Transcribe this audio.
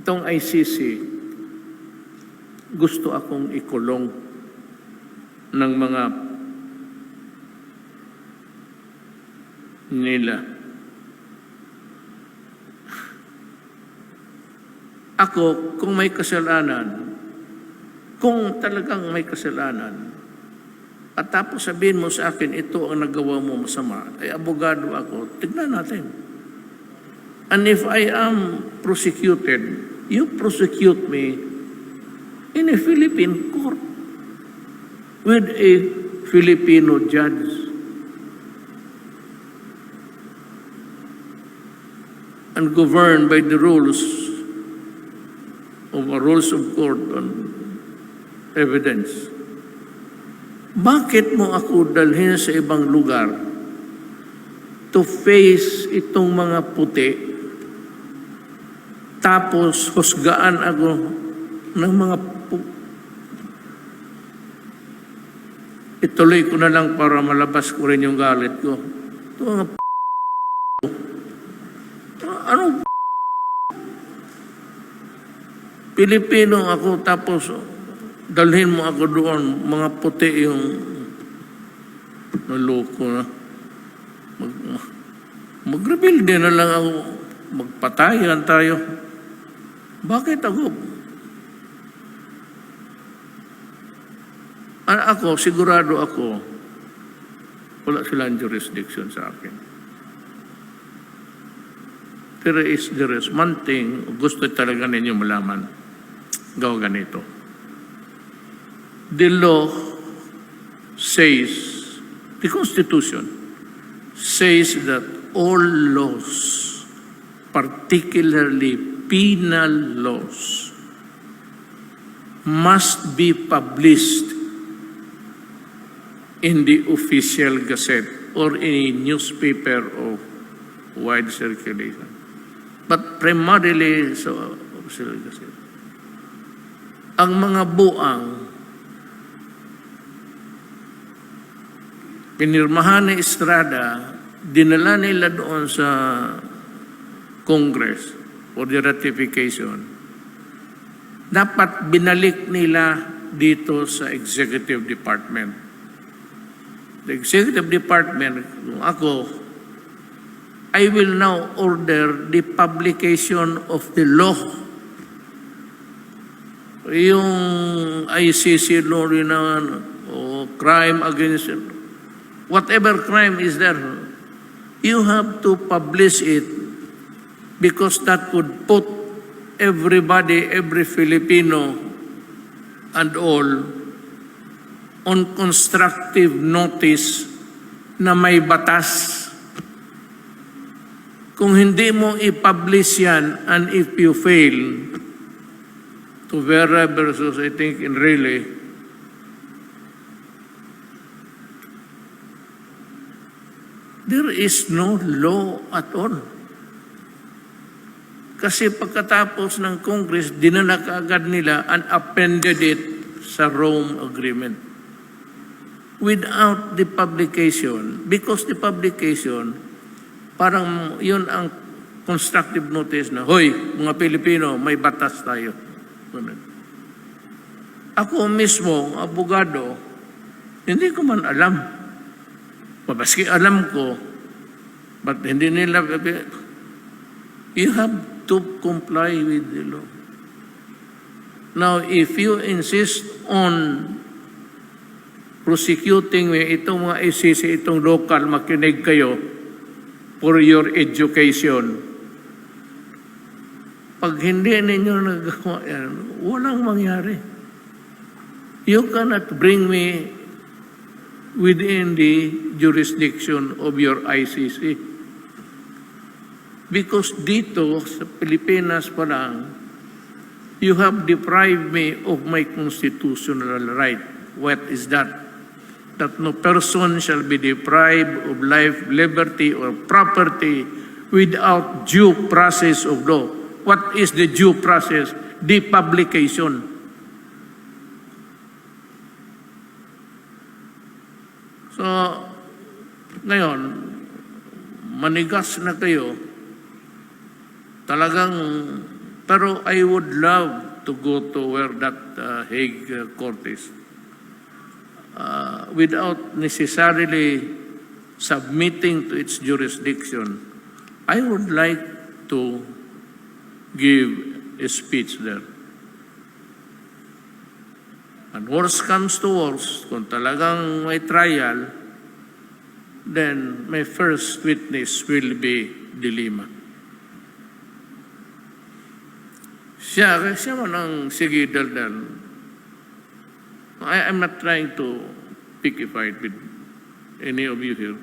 itong ICC, gusto akong ikulong ng mga nila. Ako, kung may kasalanan, kung talagang may kasalanan, at tapos sabihin mo sa akin, ito ang nagawa mo masama, ay abogado ako, tignan natin. And if I am prosecuted, you prosecute me in a Philippine court with a Filipino judge. And governed by the rules of court on evidence. Bakit mo ako dalhin sa ibang lugar to face itong mga puti, tapos husgaan ako ng mga ituloy ko na lang para malabas ko rin yung galit ko. Ito mga anong Pilipino ako, tapos dalhin mo ako doon, mga puti yung naloko na. Mag-rebuild na lang ako, magpatayan tayo. Bakit ako? Ako, sigurado ako, wala silang jurisdiction sa akin. There is one thing, gusto talaga ninyo malaman, gawa ganito. The law says, the Constitution says that all laws, particularly penal laws, must be published in the official gazette or in a newspaper of wide circulation. But primarily sa official gazette. Ang mga buang pinirmahan ni Estrada, dinala nila doon sa Congress for the ratification. Dapat binalik nila dito sa Executive Department. The Executive Department, ako, I will now order the publication of the law. Yung ICC law rin na crime against whatever crime is there, you have to publish it because that would put everybody, every Filipino and all on constructive notice na may batas. Kung hindi mo i-publish yan, and if you fail to Vera versus, I think, in Raleigh, there is no law at all. Kasi pagkatapos ng Congress, dinala kaagad nila and appended it sa Rome Agreement. Without the publication, because the publication, parang yun ang constructive notice na, hoy, mga Pilipino, may batas tayo. Ako mismo, abogado, hindi ko man alam. Mabaski alam ko, but hindi nila, you have to comply with the law. Now, if you insist on prosecuting me, itong mga ICC, itong local, makinig kayo for your education. Pag hindi ninyo nagawa yan, walang mangyari. You cannot bring me within the jurisdiction of your ICC. Because dito, sa Pilipinas pa lang, you have deprived me of my constitutional right. What is that? That no person shall be deprived of life, liberty, or property without due process of law. What is the due process? The publication. So, ngayon, manigas na kayo, talagang Pero I would love to go to where that Hague court is without necessarily submitting to its jurisdiction. I would like to give a speech there. And worst comes to worst, kung talagang may trial, then my first witness will be De Lima. Siya man ang sige daldal. I'm not trying to pick a fight with any of you here.